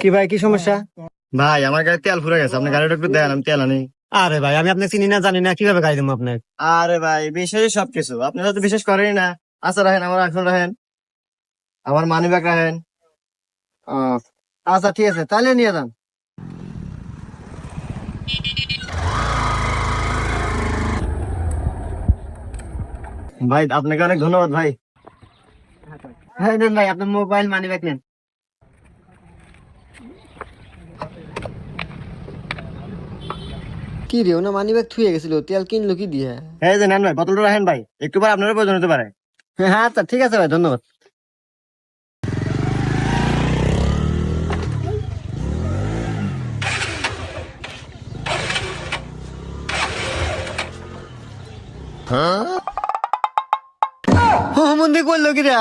কি ভাই, কি সমস্যা? ভাই আমার গাড়ি তেল ফুরে গেছে, আপনি গাড়িটা একটু দেন, আমি তেল আনি। আরে ভাই, আমি আপনাকে চিনি না, জানি না, কিভাবে গাড়ি দেবো আপনাকে? আরে ভাই বিশ্বাসই সবকিছু, আপনারা তো বিশ্বাস করেনই না। আচ্ছা রাখেন, আমার আসল রাখেন, আমার মানি ব্যাগ রাখেন। আহ, আচ্ছা ঠিক আছে, তাহলে নিয়ে যান। ভাই আপনাকে অনেক ধন্যবাদ ভাই। হ্যাঁ নেন ভাই, আপনার মোবাইল মানি ব্যাগ নেন। কি রে, ওনা মানি ব্যাগ থুয়ে গেছিল, তেল কিনলো কি দিয়ে? এই যে নেন ভাই, বোতলটা রাখেন ভাই, একটু পর আপনারও প্রয়োজন হতে পারে। হ্যাঁ আচ্ছা ঠিক আছে ভাই, ধন্যবাদ। ও মন্দির করলো কিরা?